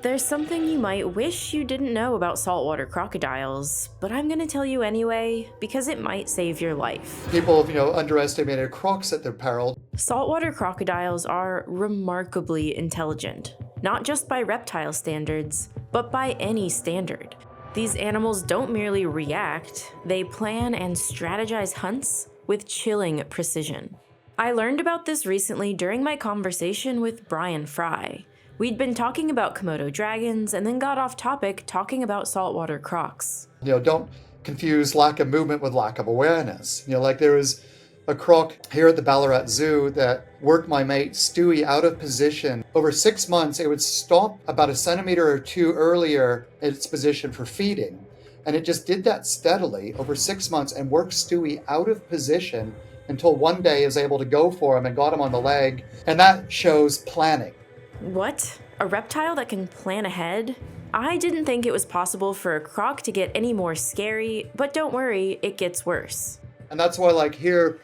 There's something you might wish you didn't know about saltwater crocodiles, but I'm gonna tell you anyway, because it might save your life. People have, underestimated crocs at their peril. Saltwater crocodiles are remarkably intelligent, not just by reptile standards, but by any standard. These animals don't merely react, they plan and strategize hunts with chilling precision. I learned about this recently during my conversation with Brian Fry. We'd been talking about Komodo dragons and then got off topic talking about saltwater crocs. Don't confuse lack of movement with lack of awareness. Like there was a croc here at the Ballarat Zoo that worked my mate Stewie out of position. Over 6 months, it would stop about a centimeter or two earlier in its position for feeding. And it just did that steadily over 6 months and worked Stewie out of position until one day it was able to go for him and got him on the leg. And that shows planning. What? A reptile that can plan ahead? I didn't think it was possible for a croc to get any more scary, but don't worry, it gets worse. And that's why, like here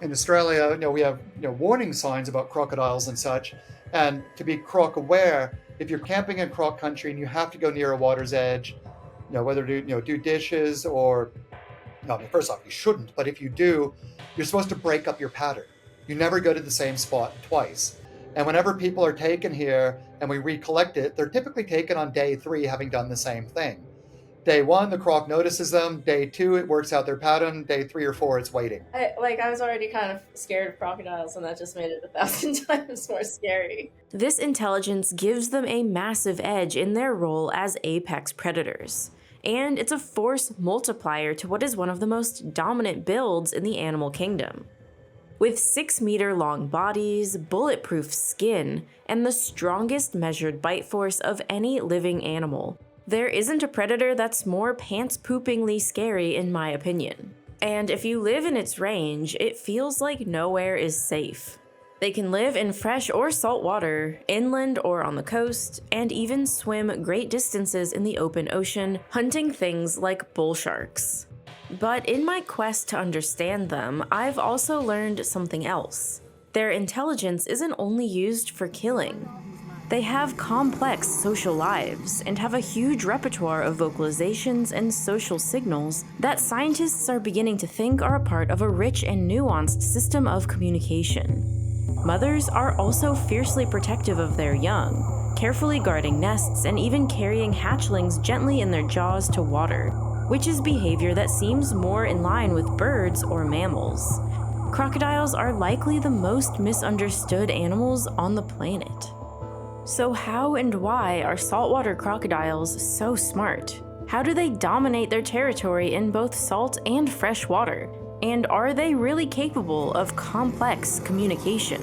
in Australia, we have warning signs about crocodiles and such. And to be croc aware, if you're camping in croc country and you have to go near a water's edge, whether to do dishes or, first off, you shouldn't. But if you do, you're supposed to break up your pattern. You never go to the same spot twice. And whenever people are taken here and we recollect it, they're typically taken on day 3 having done the same thing. Day 1, the croc notices them. Day 2, it works out their pattern. Day 3 or 4, it's waiting. I was already kind of scared of crocodiles, and that just made it 1,000 times more scary. This intelligence gives them a massive edge in their role as apex predators. And it's a force multiplier to what is one of the most dominant builds in the animal kingdom. With 6-meter-long bodies, bulletproof skin, and the strongest measured bite force of any living animal, there isn't a predator that's more pants-poopingly scary in my opinion. And if you live in its range, it feels like nowhere is safe. They can live in fresh or salt water, inland or on the coast, and even swim great distances in the open ocean, hunting things like bull sharks. But in my quest to understand them, I've also learned something else. Their intelligence isn't only used for killing. They have complex social lives and have a huge repertoire of vocalizations and social signals that scientists are beginning to think are a part of a rich and nuanced system of communication. Mothers are also fiercely protective of their young, carefully guarding nests and even carrying hatchlings gently in their jaws to water, which is behavior that seems more in line with birds or mammals. Crocodiles are likely the most misunderstood animals on the planet. So how and why are saltwater crocodiles so smart? How do they dominate their territory in both salt and fresh water? And are they really capable of complex communication?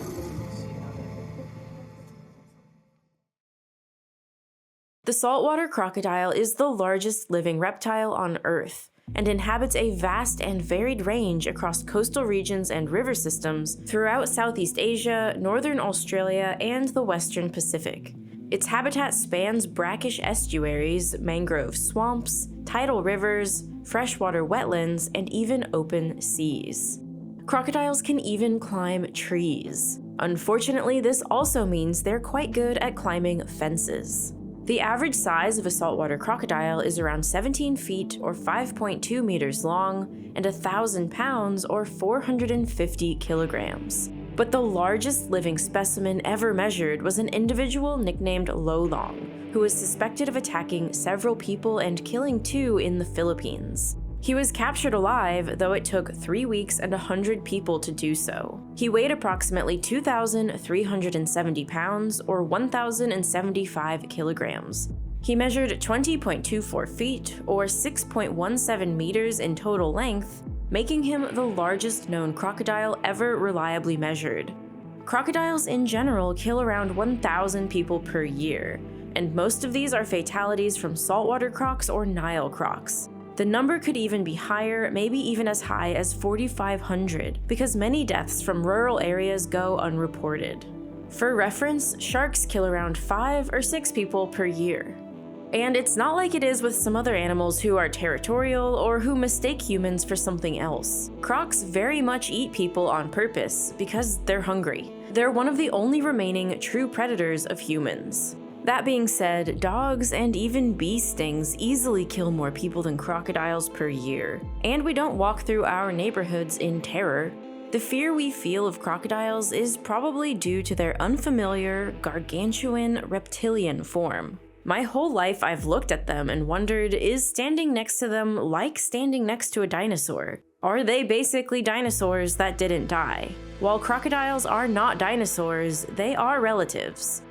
The saltwater crocodile is the largest living reptile on Earth and inhabits a vast and varied range across coastal regions and river systems throughout Southeast Asia, Northern Australia, and the Western Pacific. Its habitat spans brackish estuaries, mangrove swamps, tidal rivers, freshwater wetlands, and even open seas. Crocodiles can even climb trees. Unfortunately, this also means they're quite good at climbing fences. The average size of a saltwater crocodile is around 17 feet or 5.2 meters long and 1,000 pounds or 450 kilograms. But the largest living specimen ever measured was an individual nicknamed Lolong, who was suspected of attacking several people and killing 2 in the Philippines. He was captured alive, though it took 3 weeks and 100 people to do so. He weighed approximately 2,370 pounds, or 1,075 kilograms. He measured 20.24 feet, or 6.17 meters in total length, making him the largest known crocodile ever reliably measured. Crocodiles in general kill around 1,000 people per year, and most of these are fatalities from saltwater crocs or Nile crocs. The number could even be higher, maybe even as high as 4,500, because many deaths from rural areas go unreported. For reference, sharks kill around 5 or 6 people per year. And it's not like it is with some other animals who are territorial or who mistake humans for something else. Crocs very much eat people on purpose because they're hungry. They're one of the only remaining true predators of humans. That being said, dogs and even bee stings easily kill more people than crocodiles per year, and we don't walk through our neighborhoods in terror. The fear we feel of crocodiles is probably due to their unfamiliar, gargantuan, reptilian form. My whole life I've looked at them and wondered, is standing next to them like standing next to a dinosaur? Are they basically dinosaurs that didn't die? While crocodiles are not dinosaurs, they are relatives.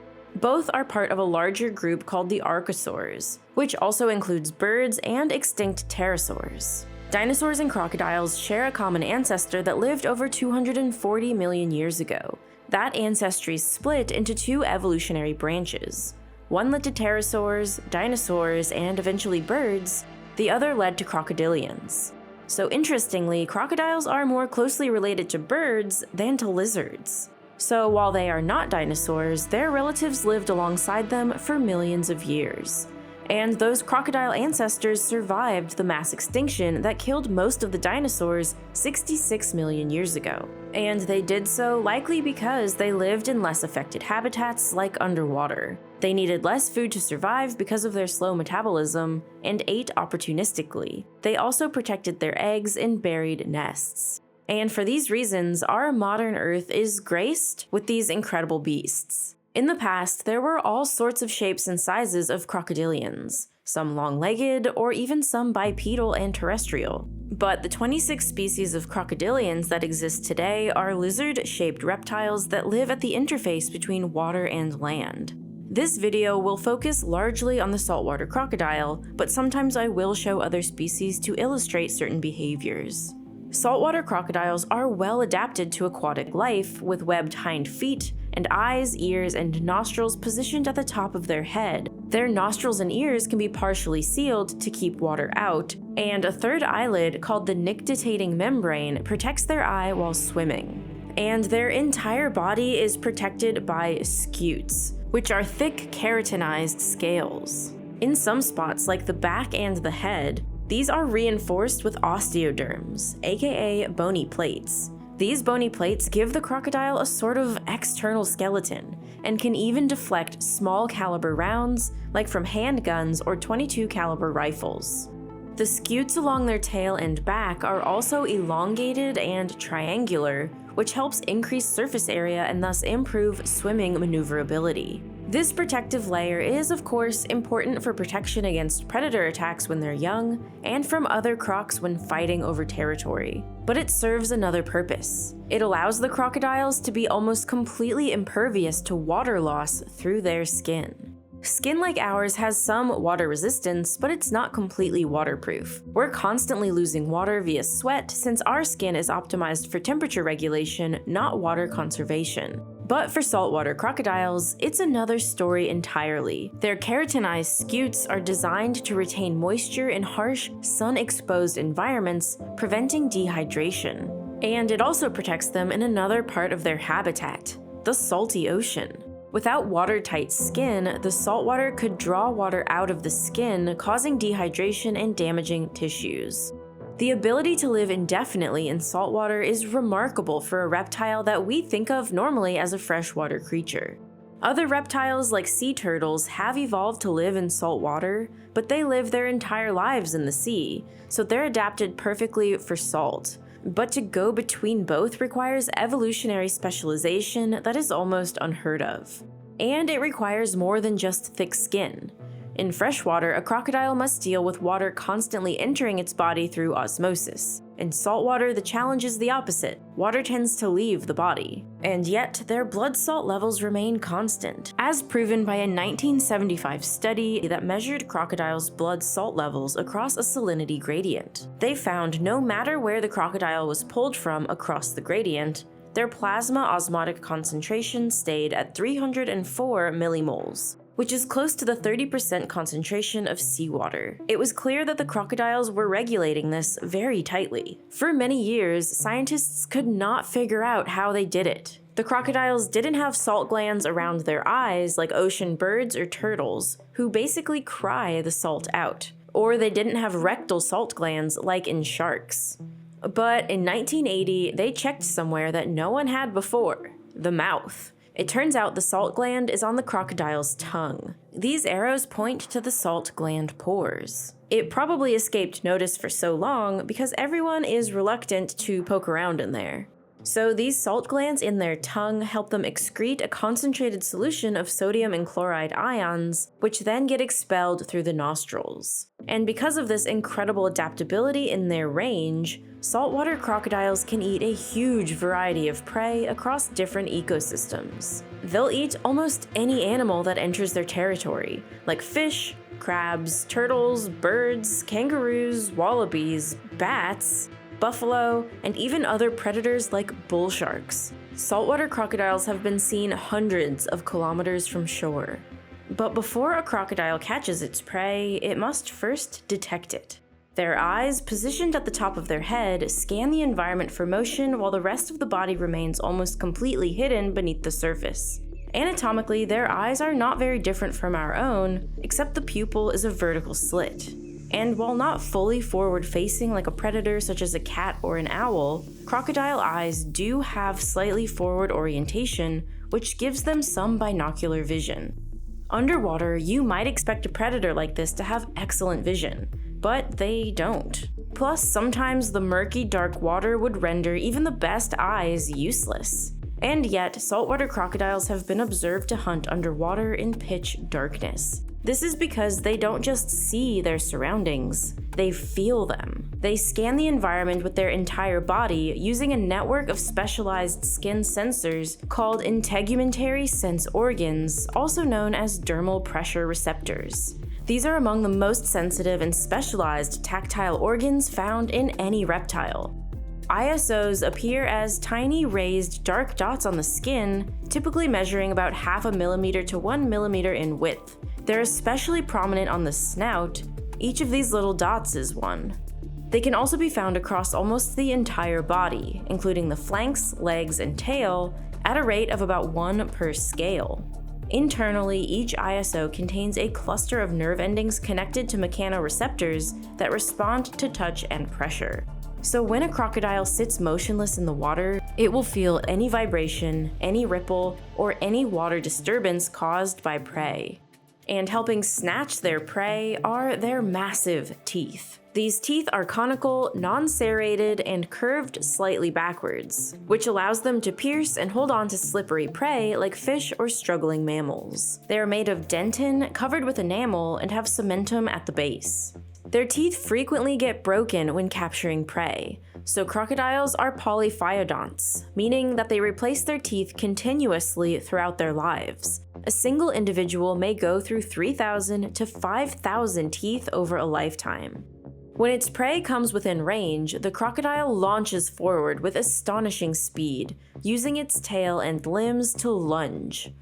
Both are part of a larger group called the archosaurs, which also includes birds and extinct pterosaurs. Dinosaurs and crocodiles share a common ancestor that lived over 240 million years ago. That ancestry split into two evolutionary branches. One led to pterosaurs, dinosaurs, and eventually birds. The other led to crocodilians. So interestingly, crocodiles are more closely related to birds than to lizards. So while they are not dinosaurs, their relatives lived alongside them for millions of years. And those crocodile ancestors survived the mass extinction that killed most of the dinosaurs 66 million years ago. And they did so likely because they lived in less affected habitats like underwater. They needed less food to survive because of their slow metabolism, and ate opportunistically. They also protected their eggs in buried nests. And for these reasons, our modern Earth is graced with these incredible beasts. In the past, there were all sorts of shapes and sizes of crocodilians, some long-legged or even some bipedal and terrestrial. But the 26 species of crocodilians that exist today are lizard-shaped reptiles that live at the interface between water and land. This video will focus largely on the saltwater crocodile, but sometimes I will show other species to illustrate certain behaviors. Saltwater crocodiles are well adapted to aquatic life, with webbed hind feet, and eyes, ears, and nostrils positioned at the top of their head. Their nostrils and ears can be partially sealed to keep water out, and a third eyelid called the nictitating membrane protects their eye while swimming. And their entire body is protected by scutes, which are thick keratinized scales. In some spots, like the back and the head, these are reinforced with osteoderms, aka bony plates. These bony plates give the crocodile a sort of external skeleton, and can even deflect small caliber rounds, like from handguns or .22 caliber rifles. The scutes along their tail and back are also elongated and triangular, which helps increase surface area and thus improve swimming maneuverability. This protective layer is, of course, important for protection against predator attacks when they're young, and from other crocs when fighting over territory. But it serves another purpose. It allows the crocodiles to be almost completely impervious to water loss through their skin. Skin like ours has some water resistance, but it's not completely waterproof. We're constantly losing water via sweat since our skin is optimized for temperature regulation, not water conservation. But for saltwater crocodiles, it's another story entirely. Their keratinized scutes are designed to retain moisture in harsh, sun-exposed environments, preventing dehydration. And it also protects them in another part of their habitat, the salty ocean. Without watertight skin, the saltwater could draw water out of the skin, causing dehydration and damaging tissues. The ability to live indefinitely in saltwater is remarkable for a reptile that we think of normally as a freshwater creature. Other reptiles like sea turtles have evolved to live in saltwater, but they live their entire lives in the sea, so they're adapted perfectly for salt. But to go between both requires evolutionary specialization that is almost unheard of. And it requires more than just thick skin. In freshwater, a crocodile must deal with water constantly entering its body through osmosis. In saltwater, the challenge is the opposite. Water tends to leave the body. And yet, their blood salt levels remain constant, as proven by a 1975 study that measured crocodiles' blood salt levels across a salinity gradient. They found no matter where the crocodile was pulled from across the gradient, their plasma osmotic concentration stayed at 304 millimoles, which is close to the 30% concentration of seawater. It was clear that the crocodiles were regulating this very tightly. For many years, scientists could not figure out how they did it. The crocodiles didn't have salt glands around their eyes like ocean birds or turtles, who basically cry the salt out. Or they didn't have rectal salt glands like in sharks. But in 1980, they checked somewhere that no one had before: the mouth. It turns out the salt gland is on the crocodile's tongue. These arrows point to the salt gland pores. It probably escaped notice for so long because everyone is reluctant to poke around in there. So these salt glands in their tongue help them excrete a concentrated solution of sodium and chloride ions, which then get expelled through the nostrils. And because of this incredible adaptability in their range, saltwater crocodiles can eat a huge variety of prey across different ecosystems. They'll eat almost any animal that enters their territory, like fish, crabs, turtles, birds, kangaroos, wallabies, bats, buffalo, and even other predators like bull sharks. Saltwater crocodiles have been seen hundreds of kilometers from shore. But before a crocodile catches its prey, it must first detect it. Their eyes, positioned at the top of their head, scan the environment for motion while the rest of the body remains almost completely hidden beneath the surface. Anatomically, their eyes are not very different from our own, except the pupil is a vertical slit. And while not fully forward-facing like a predator such as a cat or an owl, crocodile eyes do have slightly forward orientation, which gives them some binocular vision. Underwater, you might expect a predator like this to have excellent vision, but they don't. Plus, sometimes the murky, dark water would render even the best eyes useless. And yet, saltwater crocodiles have been observed to hunt underwater in pitch darkness. This is because they don't just see their surroundings, they feel them. They scan the environment with their entire body using a network of specialized skin sensors called integumentary sense organs, also known as dermal pressure receptors. These are among the most sensitive and specialized tactile organs found in any reptile. ISOs appear as tiny raised dark dots on the skin, typically measuring about 0.5 millimeter to 1 millimeter in width. They're especially prominent on the snout. Each of these little dots is one. They can also be found across almost the entire body, including the flanks, legs, and tail, at a rate of about 1 per scale. Internally, each ISO contains a cluster of nerve endings connected to mechanoreceptors that respond to touch and pressure. So when a crocodile sits motionless in the water, it will feel any vibration, any ripple, or any water disturbance caused by prey. And helping snatch their prey are their massive teeth. These teeth are conical, non-serrated, and curved slightly backwards, which allows them to pierce and hold on to slippery prey like fish or struggling mammals. They are made of dentin, covered with enamel, and have cementum at the base. Their teeth frequently get broken when capturing prey, so crocodiles are polyphyodonts, meaning that they replace their teeth continuously throughout their lives. A single individual may go through 3,000 to 5,000 teeth over a lifetime. When its prey comes within range, the crocodile launches forward with astonishing speed, using its tail and limbs to lunge.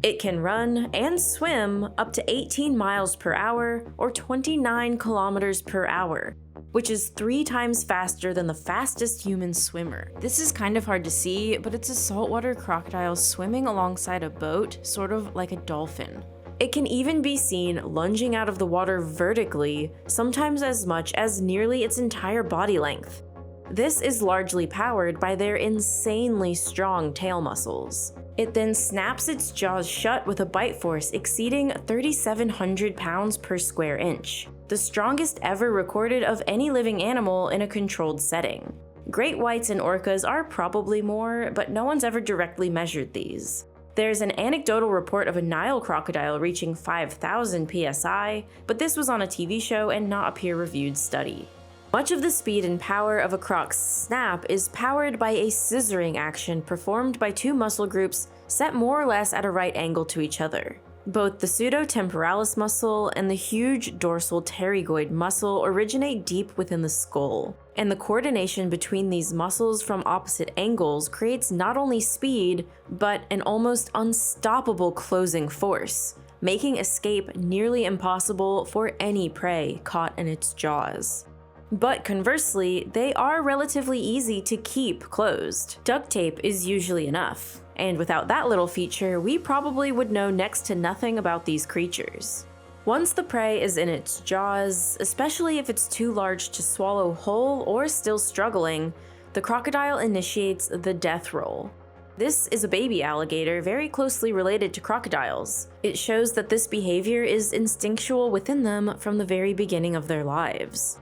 It can run and swim up to 18 miles per hour or 29 kilometers per hour, which is 3 times faster than the fastest human swimmer. This is kind of hard to see, but it's a saltwater crocodile swimming alongside a boat, sort of like a dolphin. It can even be seen lunging out of the water vertically, sometimes as much as nearly its entire body length. This is largely powered by their insanely strong tail muscles. It then snaps its jaws shut with a bite force exceeding 3,700 pounds per square inch, the strongest ever recorded of any living animal in a controlled setting. Great whites and orcas are probably more, but no one's ever directly measured these. There's an anecdotal report of a Nile crocodile reaching 5,000 psi, but this was on a TV show and not a peer-reviewed study. Much of the speed and power of a croc's snap is powered by a scissoring action performed by 2 muscle groups set more or less at a right angle to each other. Both the pseudotemporalis muscle and the huge dorsal pterygoid muscle originate deep within the skull, and the coordination between these muscles from opposite angles creates not only speed, but an almost unstoppable closing force, making escape nearly impossible for any prey caught in its jaws. But conversely, they are relatively easy to keep closed. Duct tape is usually enough, and without that little feature, we probably would know next to nothing about these creatures. Once the prey is in its jaws, especially if it's too large to swallow whole or still struggling, the crocodile initiates the death roll. This is a baby alligator very closely related to crocodiles. It shows that this behavior is instinctual within them from the very beginning of their lives.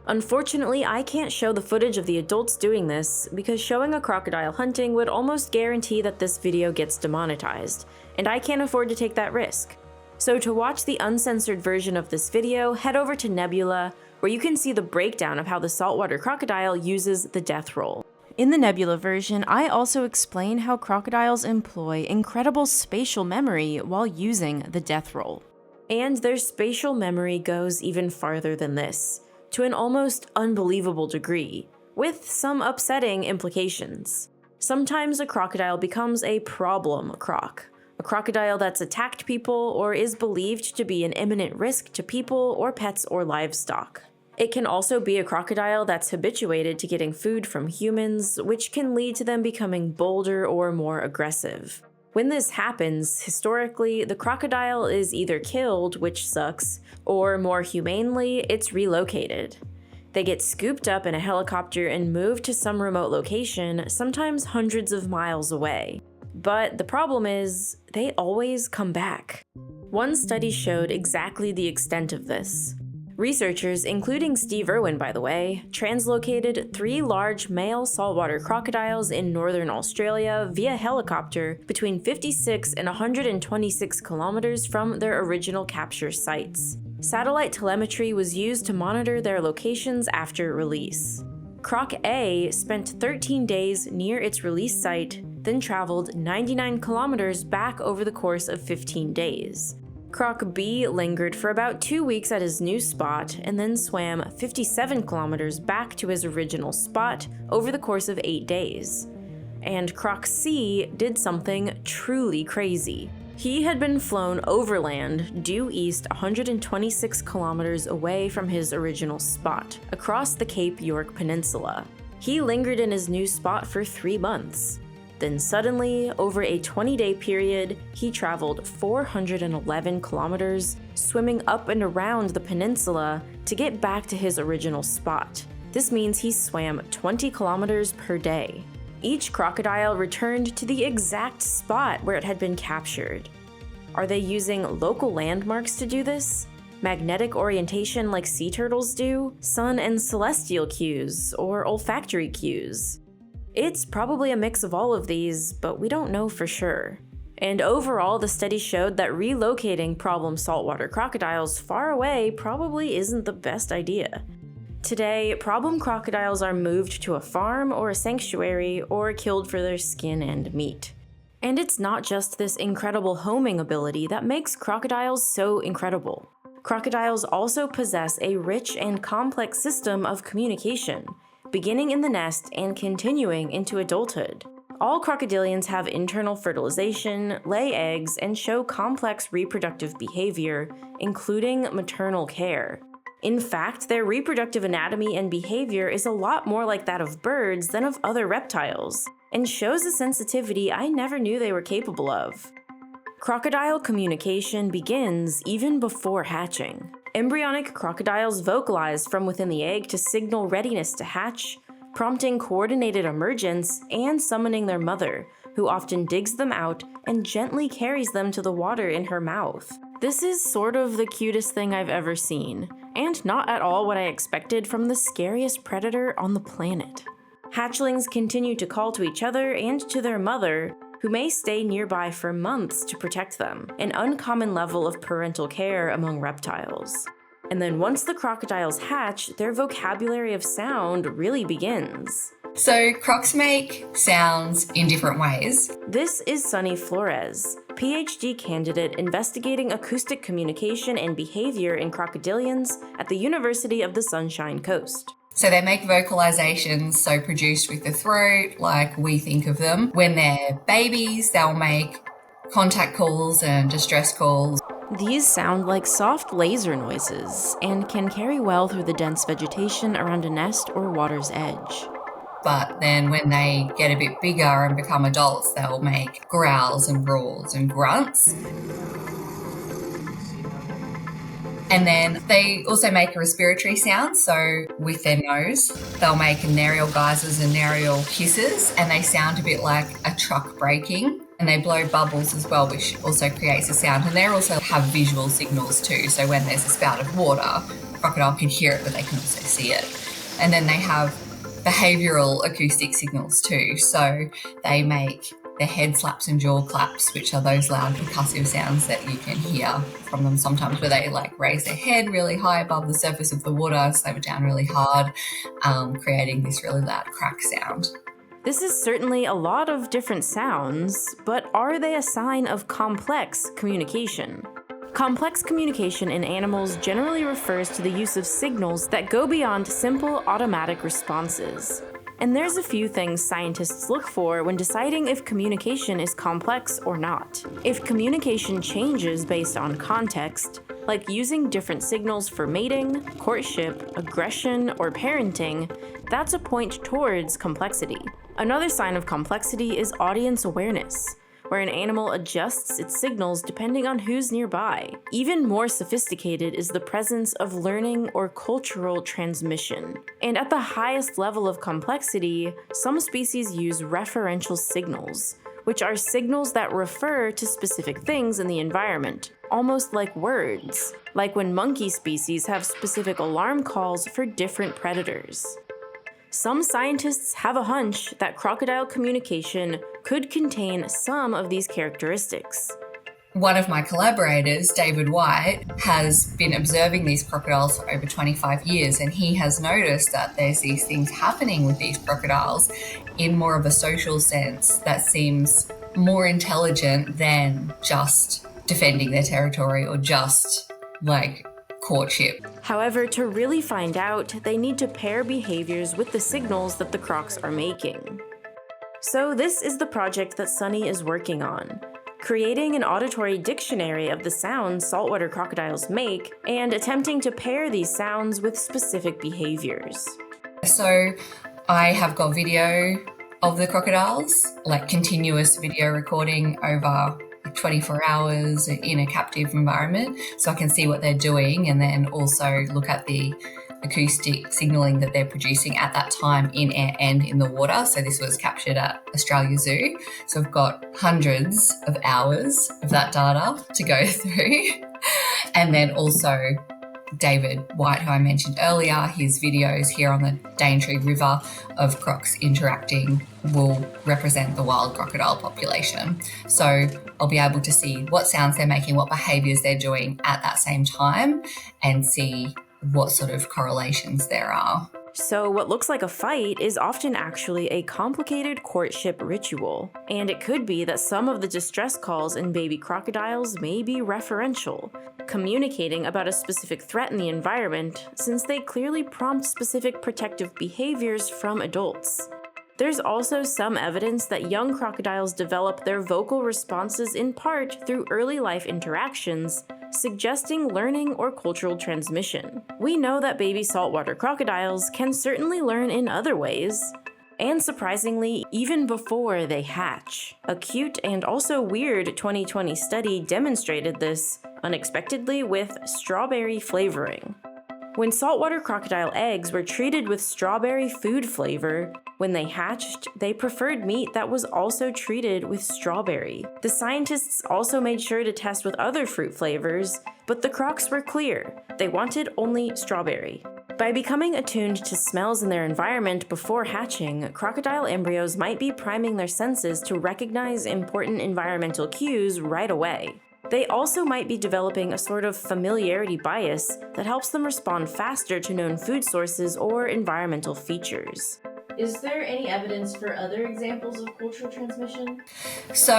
Unfortunately, I can't show the footage of the adults doing this because showing a crocodile hunting would almost guarantee that this video gets demonetized, and I can't afford to take that risk. So to watch the uncensored version of this video, head over to Nebula, where you can see the breakdown of how the saltwater crocodile uses the death roll. In the Nebula version, I also explain how crocodiles employ incredible spatial memory while using the death roll. And their spatial memory goes even farther than this, to an almost unbelievable degree, with some upsetting implications. Sometimes a crocodile becomes a problem croc, a crocodile that's attacked people or is believed to be an imminent risk to people or pets or livestock. It can also be a crocodile that's habituated to getting food from humans, which can lead to them becoming bolder or more aggressive. When this happens, historically, the crocodile is either killed, which sucks, or more humanely, it's relocated. They get scooped up in a helicopter and moved to some remote location, sometimes hundreds of miles away. But the problem is, they always come back. One study showed exactly the extent of this. Researchers, including Steve Irwin by the way, translocated 3 large male saltwater crocodiles in northern Australia via helicopter between 56 and 126 kilometers from their original capture sites. Satellite telemetry was used to monitor their locations after release. Croc A spent 13 days near its release site, then traveled 99 kilometers back over the course of 15 days. Croc B lingered for about 2 weeks at his new spot and then swam 57 kilometers back to his original spot over the course of 8 days. And Croc C did something truly crazy. He had been flown overland due east 126 kilometers away from his original spot, across the Cape York Peninsula. He lingered in his new spot for 3 months. Then suddenly, over a 20-day period, he traveled 411 kilometers, swimming up and around the peninsula to get back to his original spot. This means he swam 20 kilometers per day. Each crocodile returned to the exact spot where it had been captured. Are they using local landmarks to do this? Magnetic orientation like sea turtles do? Sun and celestial cues, or olfactory cues? It's probably a mix of all of these, but we don't know for sure. And overall, the study showed that relocating problem saltwater crocodiles far away probably isn't the best idea. Today, problem crocodiles are moved to a farm or a sanctuary or killed for their skin and meat. And it's not just this incredible homing ability that makes crocodiles so incredible. Crocodiles also possess a rich and complex system of communication, beginning in the nest and continuing into adulthood. All crocodilians have internal fertilization, lay eggs, and show complex reproductive behavior, including maternal care. In fact, their reproductive anatomy and behavior is a lot more like that of birds than of other reptiles, and shows a sensitivity I never knew they were capable of. Crocodile communication begins even before hatching. Embryonic crocodiles vocalize from within the egg to signal readiness to hatch, prompting coordinated emergence and summoning their mother, who often digs them out and gently carries them to the water in her mouth. This is sort of the cutest thing I've ever seen, and not at all what I expected from the scariest predator on the planet. Hatchlings continue to call to each other and to their mother, who may stay nearby for months to protect them, an uncommon level of parental care among reptiles. And then once the crocodiles hatch, their vocabulary of sound really begins. So crocs make sounds in different ways. This is Sonnie Flores, PhD candidate investigating acoustic communication and behavior in crocodilians at the University of the Sunshine Coast. So they make vocalizations, so produced with the throat, like we think of them. When they're babies, they'll make contact calls and distress calls. These sound like soft laser noises and can carry well through the dense vegetation around a nest or water's edge. But then when they get a bit bigger and become adults, they'll make growls and roars and grunts. And then they also make a respiratory sound. So with their nose, they'll make narial geysers and narial hisses, and they sound a bit like a truck braking. And they blow bubbles as well, which also creates a sound. And they also have visual signals too. So when there's a spout of water, crocodile can hear it, but they can also see it. And then they have behavioural acoustic signals too. So they make their head slaps and jaw claps, which are those loud percussive sounds that you can hear from them sometimes, where they like raise their head really high above the surface of the water, slam it down really hard, creating this really loud crack sound. This is certainly a lot of different sounds, but are they a sign of complex communication? Complex communication in animals generally refers to the use of signals that go beyond simple automatic responses. And there's a few things scientists look for when deciding if communication is complex or not. If communication changes based on context, like using different signals for mating, courtship, aggression, or parenting, that's a point towards complexity. Another sign of complexity is audience awareness, where an animal adjusts its signals depending on who's nearby. Even more sophisticated is the presence of learning or cultural transmission. And at the highest level of complexity, some species use referential signals, which are signals that refer to specific things in the environment, almost like words, like when monkey species have specific alarm calls for different predators. Some scientists have a hunch that crocodile communication could contain some of these characteristics. One of my collaborators, David White, has been observing these crocodiles for over 25 years, and he has noticed that there's these things happening with these crocodiles in more of a social sense that seems more intelligent than just defending their territory or just like courtship. However, to really find out, they need to pair behaviors with the signals that the crocs are making. So this is the project that Sonnie is working on, creating an auditory dictionary of the sounds saltwater crocodiles make and attempting to pair these sounds with specific behaviors. So I have got video of the crocodiles, like continuous video recording over 24 hours in a captive environment, so I can see what they're doing and then also look at the acoustic signalling that they're producing at that time in air and in the water. So this was captured at Australia Zoo. So I've got hundreds of hours of that data to go through. And then also David White, who I mentioned earlier, his videos here on the Daintree River of crocs interacting will represent the wild crocodile population. So I'll be able to see what sounds they're making, what behaviours they're doing at that same time, and see what sort of correlations there are. So what looks like a fight is often actually a complicated courtship ritual, and it could be that some of the distress calls in baby crocodiles may be referential, communicating about a specific threat in the environment, since they clearly prompt specific protective behaviors from adults. There's also some evidence that young crocodiles develop their vocal responses in part through early life interactions, suggesting learning or cultural transmission. We know that baby saltwater crocodiles can certainly learn in other ways, and surprisingly, even before they hatch. A cute and also weird 2020 study demonstrated this unexpectedly with strawberry flavoring. When saltwater crocodile eggs were treated with strawberry food flavor, when they hatched, they preferred meat that was also treated with strawberry. The scientists also made sure to test with other fruit flavors, but the crocs were clear. They wanted only strawberry. By becoming attuned to smells in their environment before hatching, crocodile embryos might be priming their senses to recognize important environmental cues right away. They also might be developing a sort of familiarity bias that helps them respond faster to known food sources or environmental features. Is there any evidence for other examples of cultural transmission? So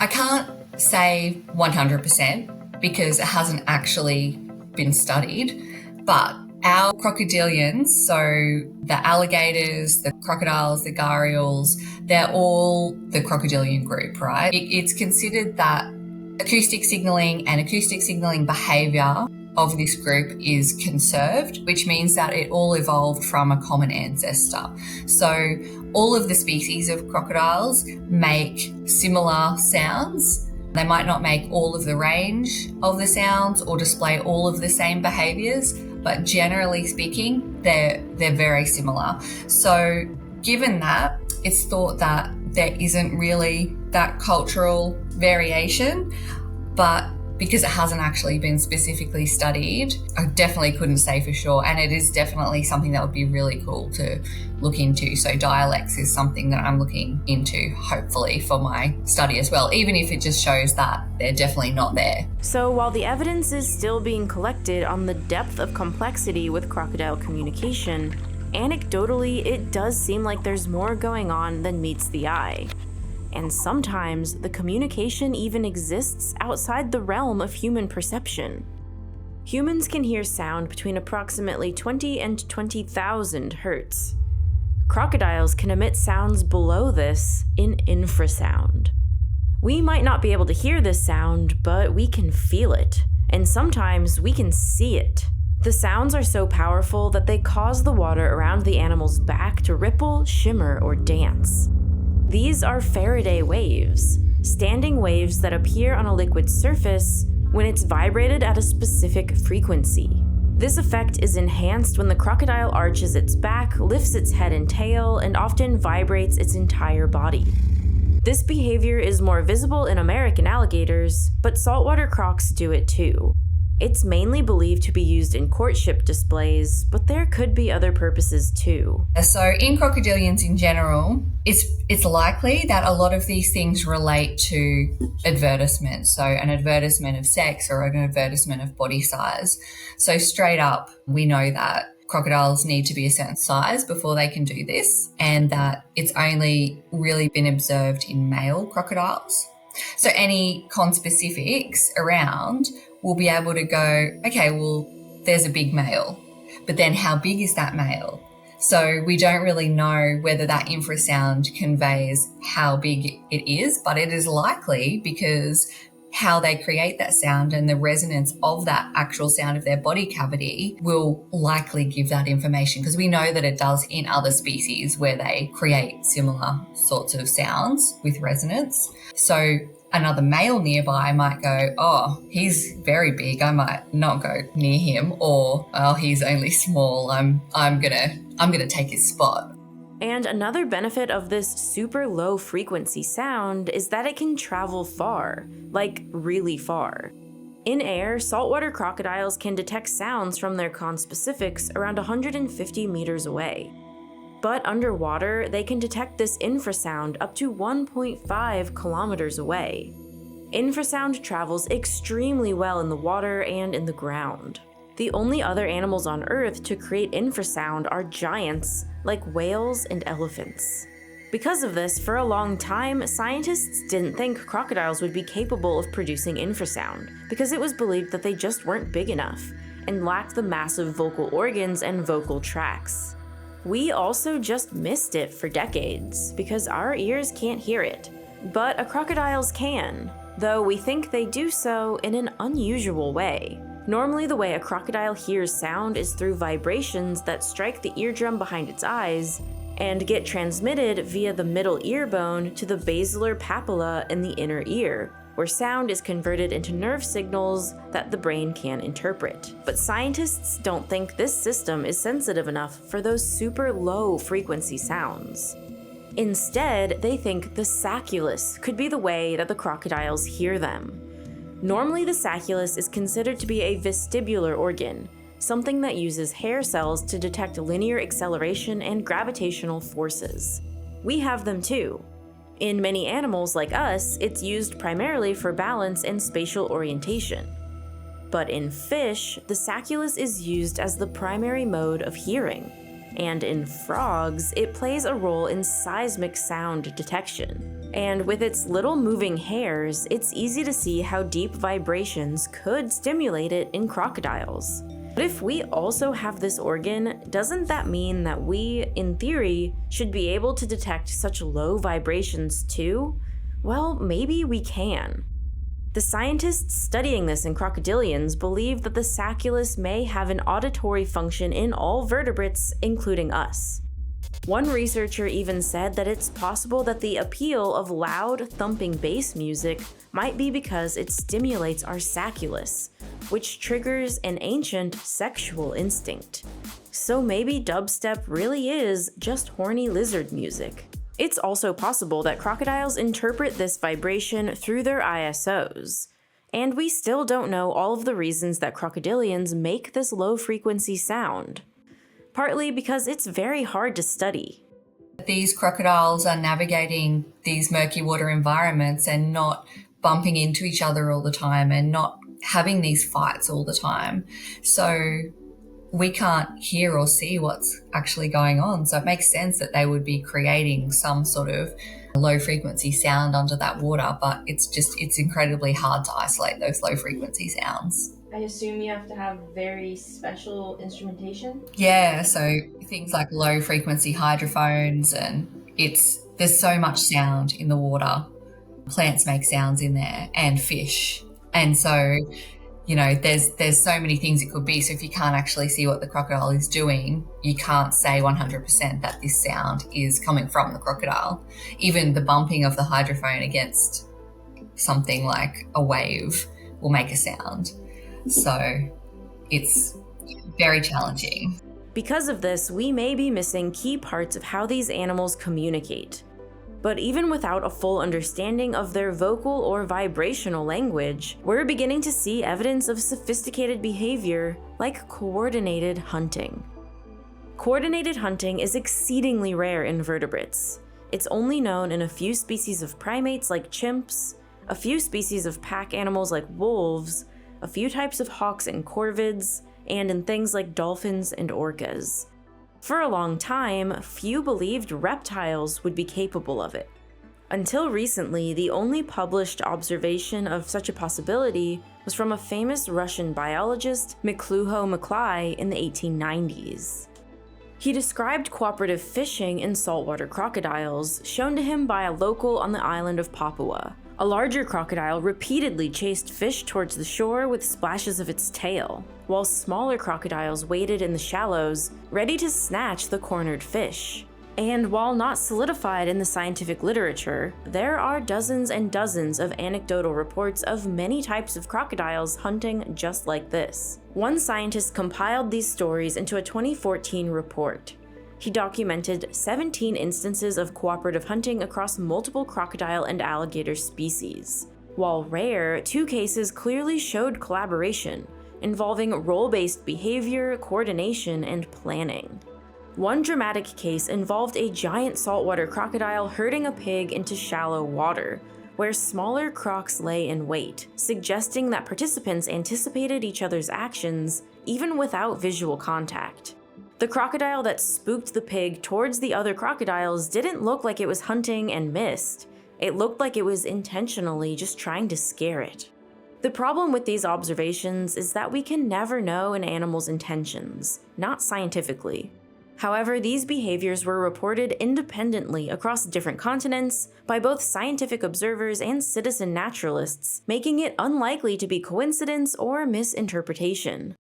I can't say 100% because it hasn't actually been studied, but our crocodilians, so the alligators, the crocodiles, the gharials, they're all the crocodilian group, right? It's considered that acoustic signalling and acoustic signalling behaviour of this group is conserved, which means that it all evolved from a common ancestor. So all of the species of crocodiles make similar sounds They might not make all of the range of the sounds or display all of the same behaviours, but generally speaking, they're very similar. So given that, it's thought that there isn't really that cultural variation, but because it hasn't actually been specifically studied, I definitely couldn't say for sure. And it is definitely something that would be really cool to look into. So dialects is something that I'm looking into, hopefully, for my study as well, even if it just shows that they're definitely not there. So while the evidence is still being collected on the depth of complexity with crocodile communication, anecdotally, it does seem like there's more going on than meets the eye. And sometimes the communication even exists outside the realm of human perception. Humans can hear sound between approximately 20 and 20,000 hertz. Crocodiles can emit sounds below this in infrasound. We might not be able to hear this sound, but we can feel it, and sometimes we can see it. The sounds are so powerful that they cause the water around the animal's back to ripple, shimmer, or dance. These are Faraday waves, standing waves that appear on a liquid surface when it's vibrated at a specific frequency. This effect is enhanced when the crocodile arches its back, lifts its head and tail, and often vibrates its entire body. This behavior is more visible in American alligators, but saltwater crocs do it too. It's mainly believed to be used in courtship displays, but there could be other purposes too. So in crocodilians in general, it's likely that a lot of these things relate to advertisement. So an advertisement of sex or an advertisement of body size. So straight up, we know that crocodiles need to be a certain size before they can do this, and that it's only really been observed in male crocodiles. So any conspecifics around will be able to go, okay, well, there's a big male, but then how big is that male? So we don't really know whether that infrasound conveys how big it is, but it is likely because how they create that sound and the resonance of that actual sound of their body cavity will likely give that information, because we know that it does in other species where they create similar sorts of sounds with resonance. So another male nearby might go, oh, he's very big, I might not go near him, or oh, he's only small, I'm gonna take his spot. And another benefit of this super low frequency sound is that it can travel far, like really far. In air, saltwater crocodiles can detect sounds from their conspecifics around 150 meters away. But underwater, they can detect this infrasound up to 1.5 kilometers away. Infrasound travels extremely well in the water and in the ground. The only other animals on Earth to create infrasound are giants, like whales and elephants. Because of this, for a long time, scientists didn't think crocodiles would be capable of producing infrasound, because it was believed that they just weren't big enough, and lacked the massive vocal organs and vocal tracts. We also just missed it for decades, because our ears can't hear it. But a crocodile's can, though we think they do so in an unusual way. Normally, the way a crocodile hears sound is through vibrations that strike the eardrum behind its eyes and get transmitted via the middle ear bone to the basilar papilla in the inner ear, where sound is converted into nerve signals that the brain can interpret. But scientists don't think this system is sensitive enough for those super low frequency sounds. Instead, they think the sacculus could be the way that the crocodiles hear them. Normally, the sacculus is considered to be a vestibular organ, something that uses hair cells to detect linear acceleration and gravitational forces. We have them too. In many animals like us, it's used primarily for balance and spatial orientation. But in fish, the sacculus is used as the primary mode of hearing. And in frogs, it plays a role in seismic sound detection. And with its little moving hairs, it's easy to see how deep vibrations could stimulate it in crocodiles. But if we also have this organ, doesn't that mean that we, in theory, should be able to detect such low vibrations too? Well, maybe we can. The scientists studying this in crocodilians believe that the sacculus may have an auditory function in all vertebrates, including us. One researcher even said that it's possible that the appeal of loud, thumping bass music might be because it stimulates our sacculus, which triggers an ancient sexual instinct. So maybe dubstep really is just horny lizard music. It's also possible that crocodiles interpret this vibration through their ISOs. And we still don't know all of the reasons that crocodilians make this low-frequency sound. Partly because it's very hard to study. These crocodiles are navigating these murky water environments and not bumping into each other all the time and not having these fights all the time. So we can't hear or see what's actually going on. So it makes sense that they would be creating some sort of low frequency sound under that water, but it's incredibly hard to isolate those low frequency sounds. I assume you have to have very special instrumentation? Yeah, so things like low frequency hydrophones, and there's so much sound in the water. Plants make sounds in there, and fish. And so, there's so many things it could be. So if you can't actually see what the crocodile is doing, you can't say 100% that this sound is coming from the crocodile. Even the bumping of the hydrophone against something like a wave will make a sound. So it's very challenging. Because of this, we may be missing key parts of how these animals communicate. But even without a full understanding of their vocal or vibrational language, we're beginning to see evidence of sophisticated behavior like coordinated hunting. Coordinated hunting is exceedingly rare in vertebrates. It's only known in a few species of primates like chimps, a few species of pack animals like wolves, a few types of hawks and corvids, and in things like dolphins and orcas. For a long time, few believed reptiles would be capable of it. Until recently, the only published observation of such a possibility was from a famous Russian biologist, Mikluho Maklai, in the 1890s. He described cooperative fishing in saltwater crocodiles, shown to him by a local on the island of Papua. A larger crocodile repeatedly chased fish towards the shore with splashes of its tail, while smaller crocodiles waited in the shallows, ready to snatch the cornered fish. And while not solidified in the scientific literature, there are dozens and dozens of anecdotal reports of many types of crocodiles hunting just like this. One scientist compiled these stories into a 2014 report. He documented 17 instances of cooperative hunting across multiple crocodile and alligator species. While rare, 2 cases clearly showed collaboration, involving role-based behavior, coordination, and planning. One dramatic case involved a giant saltwater crocodile herding a pig into shallow water, where smaller crocs lay in wait, suggesting that participants anticipated each other's actions even without visual contact. The crocodile that spooked the pig towards the other crocodiles didn't look like it was hunting and missed. It looked like it was intentionally just trying to scare it. The problem with these observations is that we can never know an animal's intentions, not scientifically. However, these behaviors were reported independently across different continents by both scientific observers and citizen naturalists, making it unlikely to be coincidence or misinterpretation.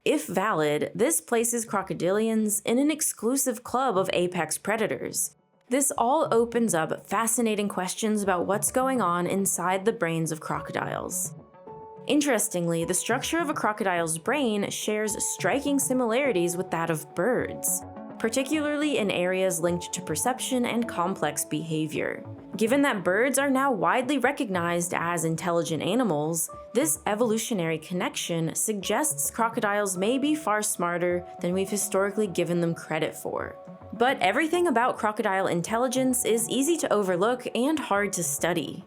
If valid, this places crocodilians in an exclusive club of apex predators. This all opens up fascinating questions about what's going on inside the brains of crocodiles. Interestingly, the structure of a crocodile's brain shares striking similarities with that of birds, particularly in areas linked to perception and complex behavior. Given that birds are now widely recognized as intelligent animals, this evolutionary connection suggests crocodiles may be far smarter than we've historically given them credit for. But everything about crocodile intelligence is easy to overlook and hard to study.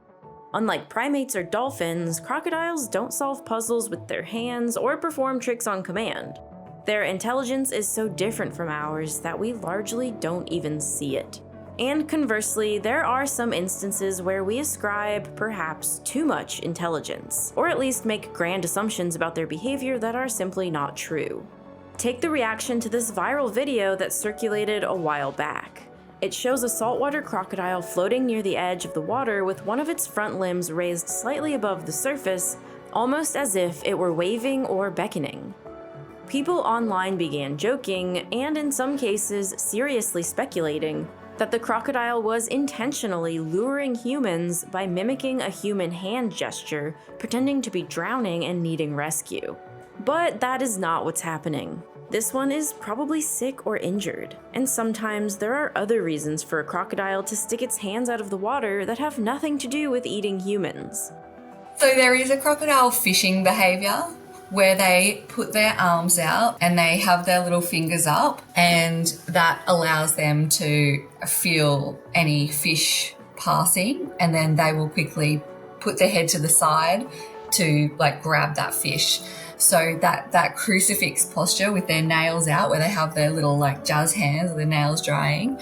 Unlike primates or dolphins, crocodiles don't solve puzzles with their hands or perform tricks on command. Their intelligence is so different from ours that we largely don't even see it. And conversely, there are some instances where we ascribe perhaps too much intelligence, or at least make grand assumptions about their behavior that are simply not true. Take the reaction to this viral video that circulated a while back. It shows a saltwater crocodile floating near the edge of the water with one of its front limbs raised slightly above the surface, almost as if it were waving or beckoning. People online began joking, and in some cases seriously speculating, that the crocodile was intentionally luring humans by mimicking a human hand gesture, pretending to be drowning and needing rescue. But that is not what's happening. This one is probably sick or injured, and sometimes there are other reasons for a crocodile to stick its hands out of the water that have nothing to do with eating humans. So there is a crocodile fishing behaviour where they put their arms out and they have their little fingers up, and that allows them to feel any fish passing, and then they will quickly put their head to the side to grab that fish. So that crucifix posture with their nails out, where they have their little jazz hands with their nails drying,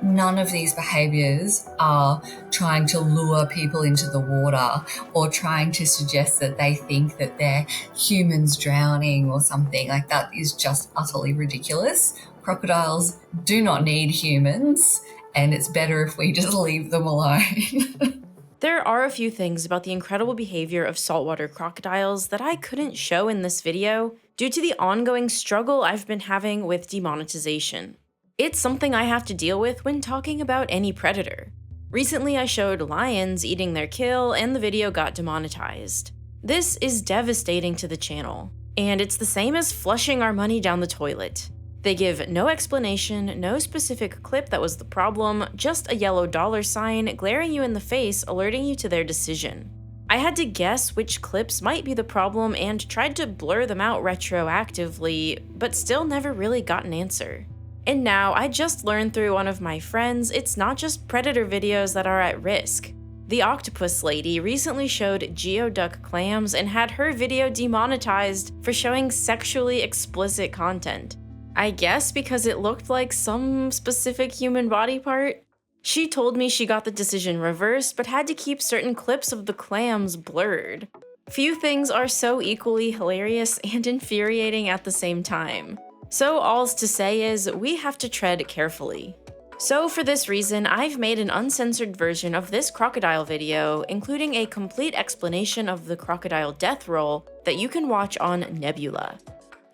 none of these behaviours are trying to lure people into the water or trying to suggest that they think that they're humans drowning or something. That is just utterly ridiculous. Crocodiles do not need humans, and it's better if we just leave them alone. There are a few things about the incredible behavior of saltwater crocodiles that I couldn't show in this video due to the ongoing struggle I've been having with demonetization. It's something I have to deal with when talking about any predator. Recently I showed lions eating their kill and the video got demonetized. This is devastating to the channel, and it's the same as flushing our money down the toilet. They give no explanation, no specific clip that was the problem, just a yellow $sign glaring you in the face alerting you to their decision. I had to guess which clips might be the problem and tried to blur them out retroactively, but still never really got an answer. And now I just learned through one of my friends it's not just predator videos that are at risk. The octopus lady recently showed geoduck clams and had her video demonetized for showing sexually explicit content. I guess because it looked like some specific human body part? She told me she got the decision reversed but had to keep certain clips of the clams blurred. Few things are so equally hilarious and infuriating at the same time. So all's to say is, we have to tread carefully. So for this reason, I've made an uncensored version of this crocodile video, including a complete explanation of the crocodile death roll that you can watch on Nebula.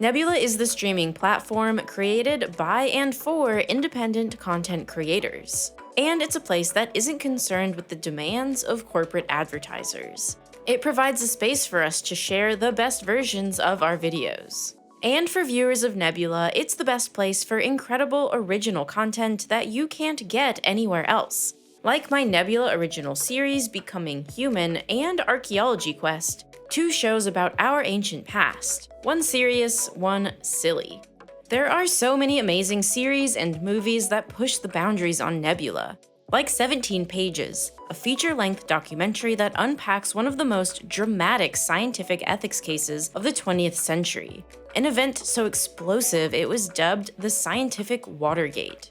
Nebula is the streaming platform created by and for independent content creators, and it's a place that isn't concerned with the demands of corporate advertisers. It provides a space for us to share the best versions of our videos. And for viewers of Nebula, it's the best place for incredible original content that you can't get anywhere else, like my Nebula original series Becoming Human and Archaeology Quest, 2 shows about our ancient past, one serious, one silly. There are so many amazing series and movies that push the boundaries on Nebula, like 17 Pages, a feature-length documentary that unpacks one of the most dramatic scientific ethics cases of the 20th century, an event so explosive it was dubbed the Scientific Watergate.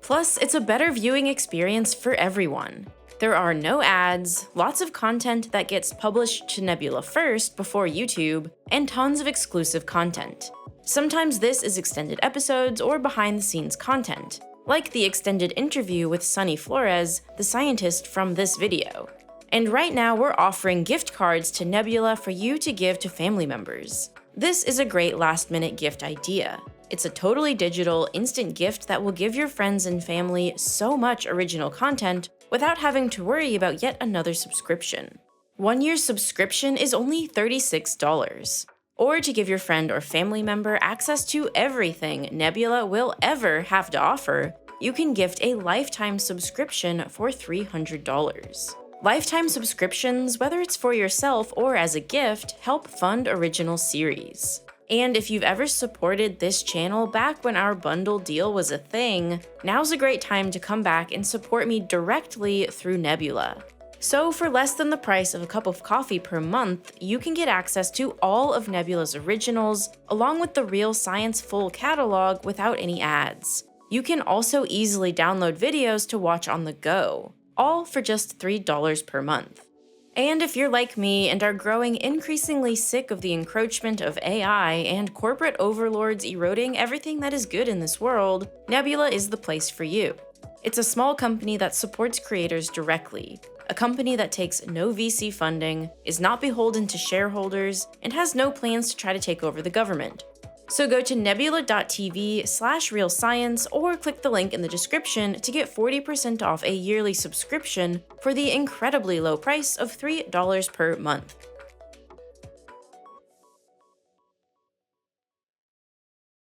Plus, it's a better viewing experience for everyone. There are no ads, lots of content that gets published to Nebula first before YouTube, and tons of exclusive content. Sometimes this is extended episodes or behind-the-scenes content, like the extended interview with Sonnie Flores, the scientist from this video. And right now we're offering gift cards to Nebula for you to give to family members. This is a great last-minute gift idea. It's a totally digital, instant gift that will give your friends and family so much original content without having to worry about yet another subscription. 1 year's subscription is only $36. Or to give your friend or family member access to everything Nebula will ever have to offer, you can gift a lifetime subscription for $300. Lifetime subscriptions, whether it's for yourself or as a gift, help fund original series. And if you've ever supported this channel back when our bundle deal was a thing, now's a great time to come back and support me directly through Nebula. So for less than the price of a cup of coffee per month, you can get access to all of Nebula's originals, along with the Real Science full catalog without any ads. You can also easily download videos to watch on the go, all for just $3 per month. And if you're like me and are growing increasingly sick of the encroachment of AI and corporate overlords eroding everything that is good in this world, Nebula is the place for you. It's a small company that supports creators directly, a company that takes no VC funding, is not beholden to shareholders, and has no plans to try to take over the government. So go to nebula.tv/real science or click the link in the description to get 40% off a yearly subscription for the incredibly low price of $3 per month.